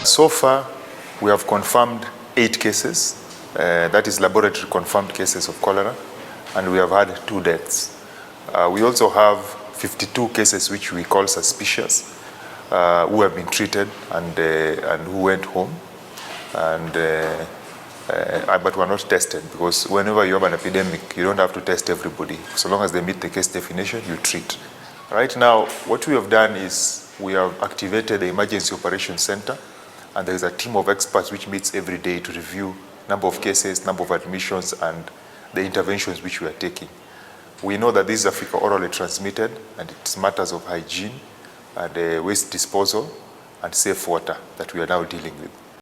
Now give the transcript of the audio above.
So far, we have confirmed 8 cases, that is laboratory confirmed cases of cholera, and we have had 2 deaths. We also have 52 cases which we call suspicious, who have been treated and who went home, and but were not tested, because whenever you have an epidemic, you don't have to test everybody. So long as they meet the case definition, you treat. Right now, what we have done is we have activated the Emergency Operations Center, and there is a team of experts which meets every day to review number of cases, number of admissions, and the interventions which we are taking. We know that this is Africa orally transmitted, and it's matters of hygiene and waste disposal and safe water that we are now dealing with.